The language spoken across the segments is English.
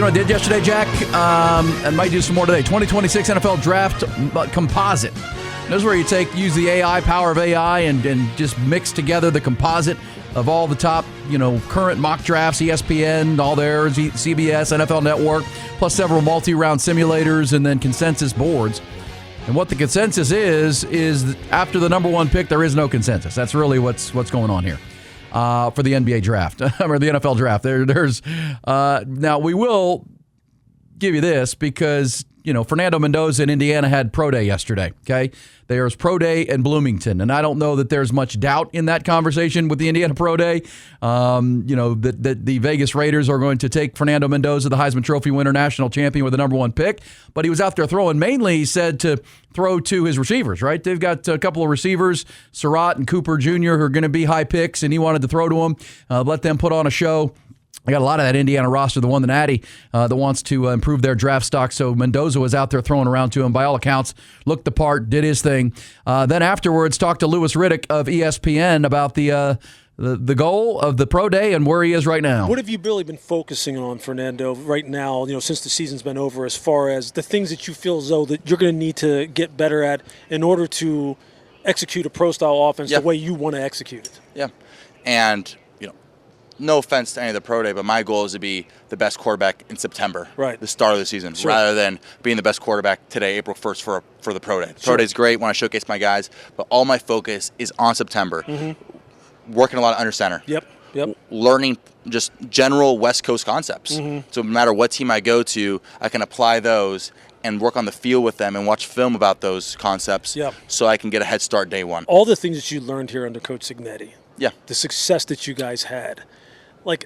what I did yesterday, Jack? And might do some more today. 2026 NFL Draft Composite. This is where you use the AI, power of AI, and just mix together the composite of all the top, current mock drafts, ESPN, all theirs, CBS, NFL Network, plus several multi-round simulators, and then consensus boards. And what the consensus is after the number one pick, there is no consensus. That's really what's going on here for the NBA draft or the NFL draft. There's now we will give you this because Fernando Mendoza in Indiana had pro day yesterday. Okay, there's pro day in Bloomington, and I don't know that there's much doubt in that conversation with the Indiana pro day. That the Vegas Raiders are going to take Fernando Mendoza, the Heisman Trophy winner, national champion, with the number one pick. But he was out there throwing. Mainly, he said to throw to his receivers. Right, they've got a couple of receivers, Surratt and Cooper Jr., who are going to be high picks, and he wanted to throw to them, let them put on a show. I got a lot of that Indiana roster, the one that Natty that wants to improve their draft stock. So Mendoza was out there throwing around to him. By all accounts, looked the part, did his thing. Then afterwards, talked to Louis Riddick of ESPN about the goal of the pro day and where he is right now. What have you really been focusing on, Fernando, right now, since the season's been over, as far as the things that you feel as though that you're going to need to get better at in order to execute a pro-style offense the way you want to execute it? Yeah, and no offense to any of the pro day, but my goal is to be the best quarterback in September, right, the start of the season, rather than being the best quarterback today, April 1st, for the pro day. The pro day is great when I showcase my guys, but all my focus is on September. Mm-hmm. Working a lot of under center. Yep. Learning just general West Coast concepts. Mm-hmm. So no matter what team I go to, I can apply those and work on the field with them and watch film about those concepts so I can get a head start day one. All the things that you learned here under Coach Cignetti, the success that you guys had,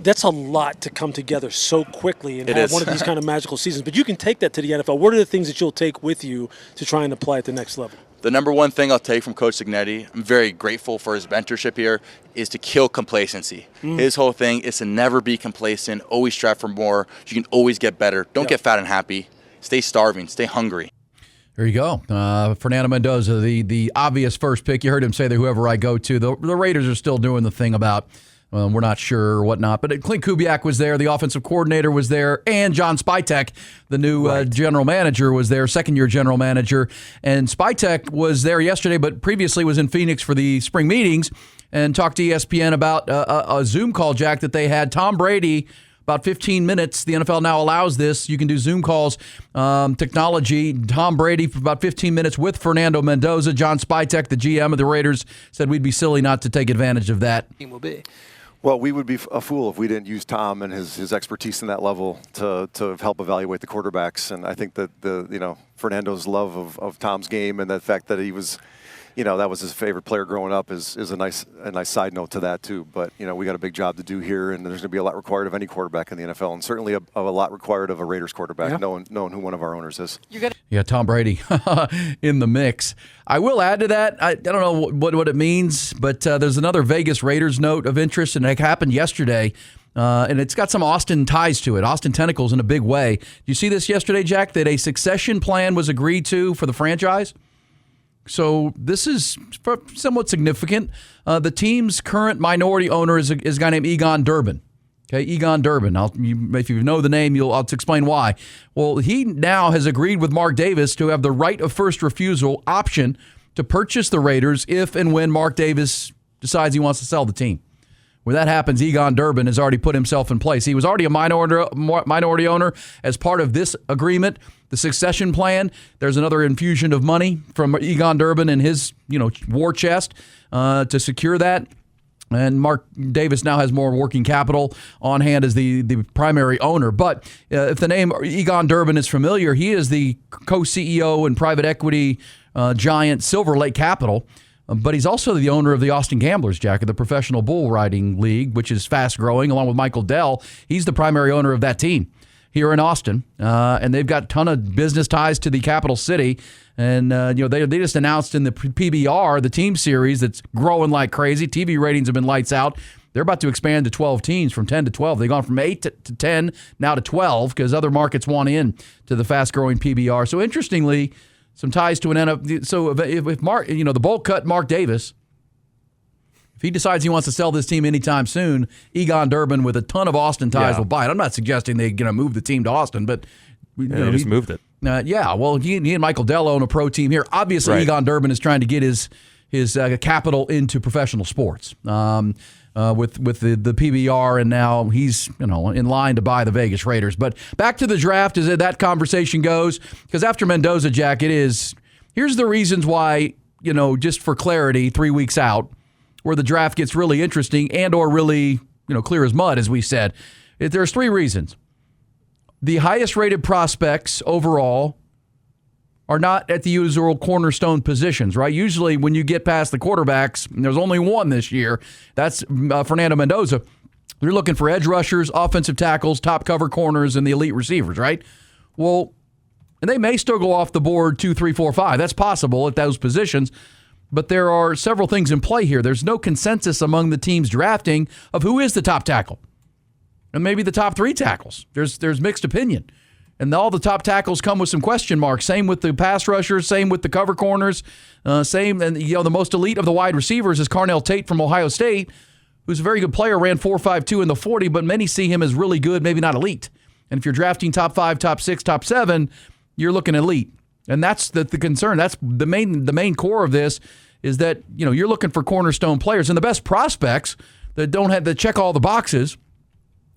that's a lot to come together so quickly and have one of these kind of magical seasons. But you can take that to the NFL. What are the things that you'll take with you to try and apply at the next level? The number one thing I'll take from Coach Cignetti, I'm very grateful for his mentorship here, is to kill complacency. His whole thing is to never be complacent, always strive for more. You can always get better. Don't get fat and happy. Stay starving. Stay hungry. There you go. Fernando Mendoza, the obvious first pick. You heard him say that whoever I go to, the Raiders are still doing the thing about we're not sure or whatnot. But Clint Kubiak was there. The offensive coordinator was there. And John Spytek, the new general manager, was there, second-year general manager. And Spytek was there yesterday, but previously was in Phoenix for the spring meetings and talked to ESPN about a Zoom call, Jack, that they had. Tom Brady, about 15 minutes. The NFL now allows this. You can do Zoom calls, technology. Tom Brady for about 15 minutes with Fernando Mendoza. John Spytek, the GM of the Raiders, said we'd be silly not to take advantage of that. Will be. Well, we would be a fool if we didn't use Tom and his expertise in that level to help evaluate the quarterbacks. And I think that Fernando's love of Tom's game and the fact that he was, that was his favorite player growing up is a nice side note to that too. But we got a big job to do here, and there's going to be a lot required of any quarterback in the NFL, and certainly a lot required of a Raiders quarterback, knowing who one of our owners is. Yeah, Tom Brady in the mix. I will add to that. I don't know what it means, but there's another Vegas Raiders note of interest, and it happened yesterday. And it's got some Austin ties to it, Austin tentacles in a big way. Did you see this yesterday, Jack, that a succession plan was agreed to for the franchise? So this is somewhat significant. The team's current minority owner is a guy named Egon Durbin. Okay, Egon Durbin. If you know the name, I'll explain why. Well, he now has agreed with Mark Davis to have the right of first refusal option to purchase the Raiders if and when Mark Davis decides he wants to sell the team. When that happens, Egon Durbin has already put himself in place. He was already a minority owner as part of this agreement, the succession plan. There's another infusion of money from Egon Durbin in his war chest to secure that. And Mark Davis now has more working capital on hand as the primary owner. But if the name Egon Durbin is familiar, he is the co-CEO and private equity giant Silver Lake Capital. But he's also the owner of the Austin Gamblers, Jack, of the Professional Bull Riding League, which is fast-growing, along with Michael Dell. He's the primary owner of that team here in Austin. And they've got a ton of business ties to the capital city. And, they just announced in the PBR, the team series that's growing like crazy. TV ratings have been lights out. They're about to expand to 12 teams from 10 to 12. They've gone from 8 to 10, now to 12, because other markets want in to the fast-growing PBR. So, interestingly, some ties to an NFL. So if Mark, the bowl cut Mark Davis, If he decides he wants to sell this team anytime soon, Egon Durbin with a ton of Austin ties will buy it. I'm not suggesting they're going to move the team to Austin, but they just moved it. Well, he and Michael Dell own a pro team here. Obviously, Egon Durbin is trying to get his capital into professional sports with the PBR, and now he's in line to buy the Vegas Raiders. But back to the draft as that conversation goes, because after Mendoza, Jack, here's the reasons why, just for clarity, 3 weeks out, where the draft gets really interesting and or really clear as mud, as we said. There's 3 reasons. The highest rated prospects overall are not at the usual cornerstone positions, right? Usually when you get past the quarterbacks, and there's only one this year, that's Fernando Mendoza, you're looking for edge rushers, offensive tackles, top cover corners, and the elite receivers, right? Well, and they may still go off the board 2, 3, 4, 5. That's possible at those positions, but there are several things in play here. There's no consensus among the teams drafting of who is the top tackle. And maybe the top 3 tackles. There's mixed opinion. And all the top tackles come with some question marks. Same with the pass rushers, same with the cover corners, same. And the most elite of the wide receivers is Carnell Tate from Ohio State, who's a very good player, ran 4.52 in the 40, but many see him as really good, maybe not elite. And if you're drafting top 5, top 6, top 7, you're looking elite. And that's the concern. That's the main core of this is that you're looking for cornerstone players, and the best prospects that check all the boxes.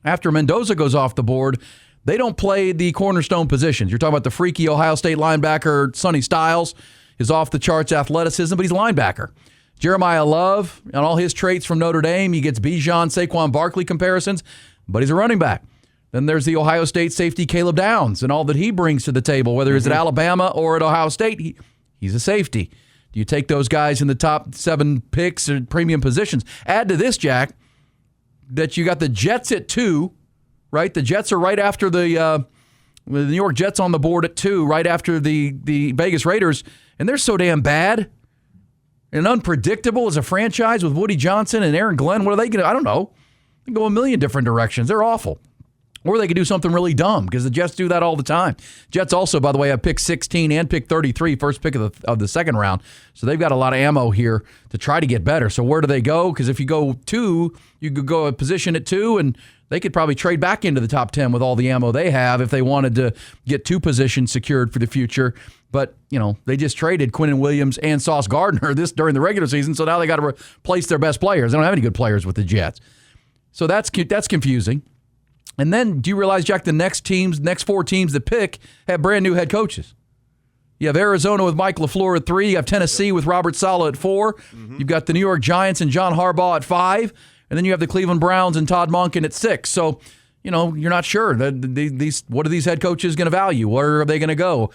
After Mendoza goes off the board, they don't play the cornerstone positions. You're talking about the freaky Ohio State linebacker, Sonny Styles, his off-the-charts athleticism, but he's a linebacker. Jeremiah Love, and all his traits from Notre Dame, he gets Bijan, Saquon Barkley comparisons, but he's a running back. Then there's the Ohio State safety Caleb Downs and all that he brings to the table, whether it's at Alabama or at Ohio State, he's a safety. Do you take those guys in the top 7 picks or premium positions? Add to this, Jack, that you got the Jets at 2, right? The Jets are right after the New York Jets on the board at 2, right after the Vegas Raiders, and they're so damn bad and unpredictable as a franchise with Woody Johnson and Aaron Glenn. What are they going to? I don't know. They can go a million different directions. They're awful. Or they could do something really dumb because the Jets do that all the time. Jets also, by the way, have pick 16 and pick 33, first pick of the second round. So they've got a lot of ammo here to try to get better. So where do they go? Because if you go 2, you could go a position at 2, and they could probably trade back into the top 10 with all the ammo they have if they wanted to get 2 positions secured for the future. But, they just traded Quinnen Williams and Sauce Gardner during the regular season, so now they got to replace their best players. They don't have any good players with the Jets. So that's confusing. And then do you realize, Jack, the next 4 teams that pick have brand new head coaches? You have Arizona with Mike LaFleur at 3. You have Tennessee with Robert Saleh at 4. Mm-hmm. You've got the New York Giants and John Harbaugh at 5. And then you have the Cleveland Browns and Todd Monken at 6. So, you're not sure. What are these head coaches going to value? Where are they going to go?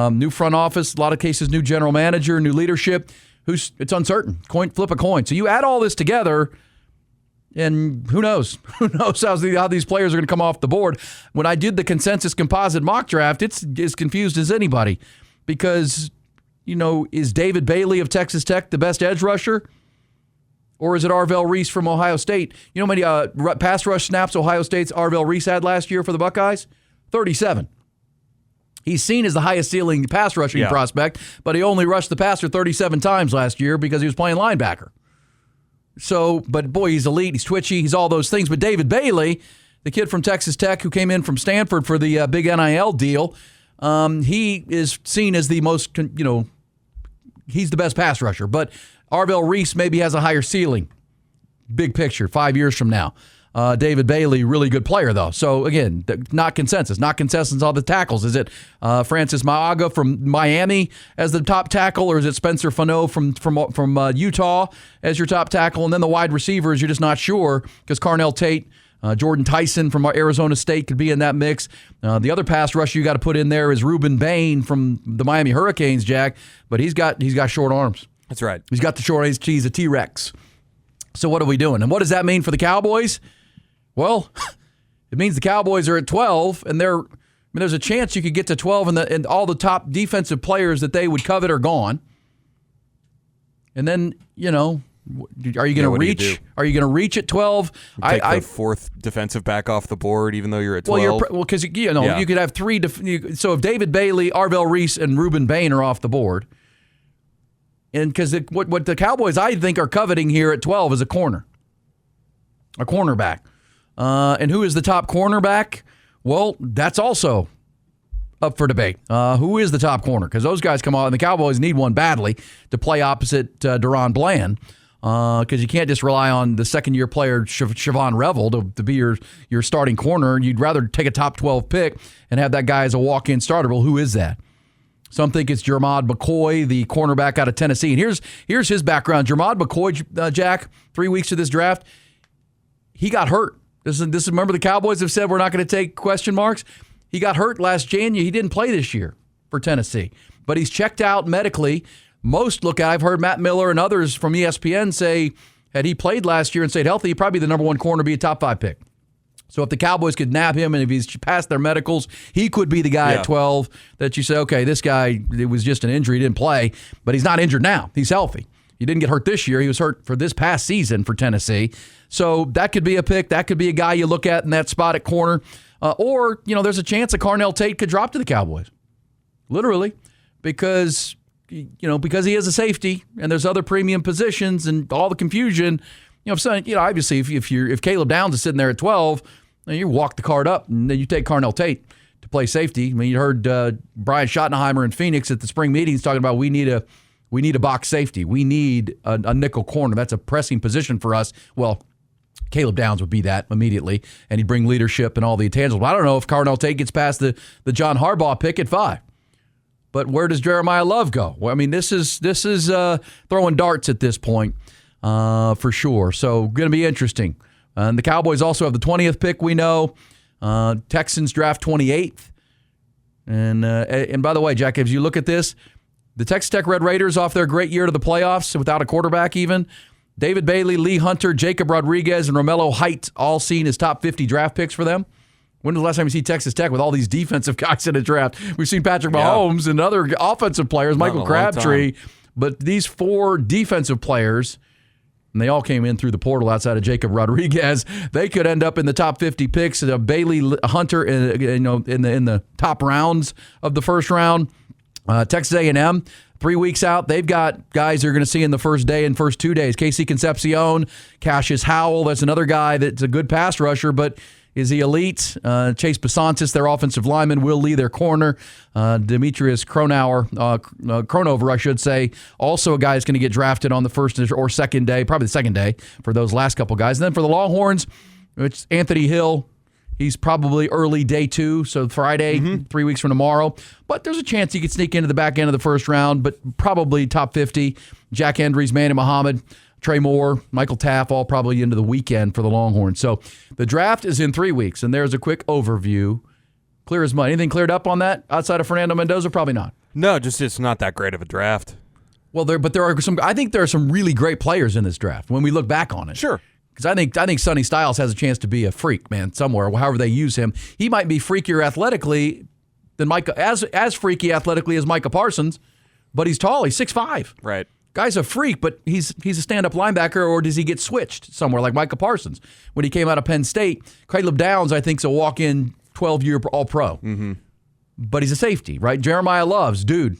New front office, a lot of cases, new general manager, new leadership. It's uncertain. Flip a coin. So you add all this together, and who knows? Who knows how these players are going to come off the board? When I did the consensus composite mock draft, it's as confused as anybody because, is David Bailey of Texas Tech the best edge rusher? Or is it Arvell Reese from Ohio State? You know how many pass rush snaps Ohio State's Arvell Reese had last year for the Buckeyes? 37. He's seen as the highest ceiling pass rushing prospect, but he only rushed the passer 37 times last year because he was playing linebacker. So, but boy, he's elite, he's twitchy, he's all those things. But David Bailey, the kid from Texas Tech who came in from Stanford for the big NIL deal, he is seen as the most, he's the best pass rusher. But Arvell Reese maybe has a higher ceiling. Big picture, 5 years from now. David Bailey, really good player, though. So, again, not consensus. Not consensus on the tackles. Is it Francis Maaga from Miami as the top tackle, or is it Spencer Fano from Utah as your top tackle? And then the wide receivers, you're just not sure because Carnell Tate, Jordan Tyson from Arizona State could be in that mix. The other pass rusher you got to put in there is Reuben Bain from the Miami Hurricanes, Jack, but he's got short arms. That's right. He's got the short arms. He's a T-Rex. So what are we doing? And what does that mean for the Cowboys? Well, it means the Cowboys are at 12, and there's a chance you could get to 12, and all the top defensive players that they would covet are gone. And then, are you going to reach? Are you going to reach at 12? Take the 4th defensive back off the board, even though you're at 12. Well, because you could have 3. So if David Bailey, Arvell Reese, and Reuben Bain are off the board, And because what the Cowboys, I think, are coveting here at 12 is a cornerback. And who is the top cornerback? Well, that's also up for debate. Who is the top corner? Because those guys come out, and the Cowboys need one badly to play opposite Deron Bland. Because you can't just rely on the second-year player Siobhan Revel to be your starting corner. You'd rather take a top 12 pick and have that guy as a walk-in starter. Well, who is that? Some think it's Jermod McCoy, the cornerback out of Tennessee. And here's his background. Jermod McCoy, Jack, 3 weeks of this draft, he got hurt. Remember the Cowboys have said we're not going to take question marks? He got hurt last January. He didn't play this year for Tennessee. But he's checked out medically. I've heard Matt Miller and others from ESPN say, had he played last year and stayed healthy, he'd probably be the number one corner, be a top 5 pick. So if the Cowboys could nab him and if he's passed their medicals, he could be the guy at 12 that you say, okay, this guy, it was just an injury, he didn't play, but he's not injured now. He's healthy. He didn't get hurt this year. He was hurt for this past season for Tennessee. So that could be a pick. That could be a guy you look at in that spot at corner. Or, there's a chance that Carnell Tate could drop to the Cowboys. Literally. Because he is a safety and there's other premium positions and all the confusion. Obviously if Caleb Downs is sitting there at 12, you walk the card up and then you take Carnell Tate to play safety. I mean, you heard Brian Schottenheimer in Phoenix at the spring meetings talking about we need a box safety. We need a nickel corner. That's a pressing position for us. Well, Caleb Downs would be that immediately, and he'd bring leadership and all the intangibles. I don't know if Carnell Tate gets past the John Harbaugh pick at 5. But where does Jeremiah Love go? Well, I mean, this is throwing darts at this point for sure. So going to be interesting. And the Cowboys also have the 20th pick, we know. Texans draft 28th. And by the way, Jack, as you look at this, the Texas Tech Red Raiders off their great year to the playoffs without a quarterback even. David Bailey, Lee Hunter, Jacob Rodriguez, and Romello Height all seen as top 50 draft picks for them. When was the last time you see Texas Tech with all these defensive guys in the draft? We've seen Patrick Mahomes and other offensive players, Michael Crabtree. But these 4 defensive players, and they all came in through the portal outside of Jacob Rodriguez, they could end up in the top 50 picks. Bailey, Hunter, in the top rounds of the first round. Texas A&M, 3 weeks out, they've got guys they're going to see in the first day and first 2 days. Casey Concepcion, Cassius Howell, that's another guy that's a good pass rusher, but is he elite? Chase Besantis, their offensive lineman, Will Lee, their corner. Demetrius Cronover, I should say, also a guy that's going to get drafted on the first or second day, probably the second day for those last couple guys. And then for the Longhorns, it's Anthony Hill. He's probably early day 2, so Friday, 3 weeks from tomorrow. But there's a chance he could sneak into the back end of the first round, but probably top 50. Jack Hendries, Manny Muhammad, Trey Moore, Michael Taff, all probably into the weekend for the Longhorns. So the draft is in 3 weeks, and there's a quick overview. Clear as mud. Anything cleared up on that outside of Fernando Mendoza? Probably not. No, just it's not that great of a draft. Well, I think there are some really great players in this draft when we look back on it. Sure. Because I think Sonny Styles has a chance to be a freak, man, somewhere, however they use him. He might be freakier athletically than Micah, as freaky athletically as Micah Parsons, but he's tall. He's 6'5". Right. Guy's a freak, but he's a stand-up linebacker, or does he get switched somewhere like Micah Parsons? When he came out of Penn State, Caleb Downs, I think, is a walk-in 12-year All-Pro. Mm-hmm. But he's a safety, right? Jeremiah Love's dude.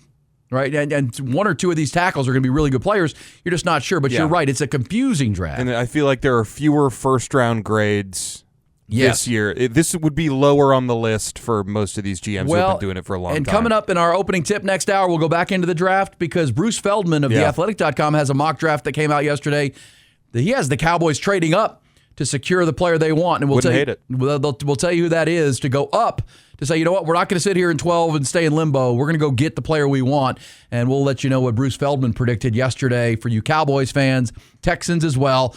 Right, and 1 or 2 of these tackles are going to be really good players. You're just not sure, but you're right. It's a confusing draft. And I feel like there are fewer first-round grades this year. This would be lower on the list for most of these GMs who have been doing it for a long time. And coming up in our opening tip next hour, we'll go back into the draft because Bruce Feldman of TheAthletic.com has a mock draft that came out yesterday. He has the Cowboys trading up to secure the player they want. And we'll tell you who that is to go up to say, you know what, we're not going to sit here in 12 and stay in limbo. We're going to go get the player we want, and we'll let you know what Bruce Feldman predicted yesterday for you Cowboys fans, Texans as well.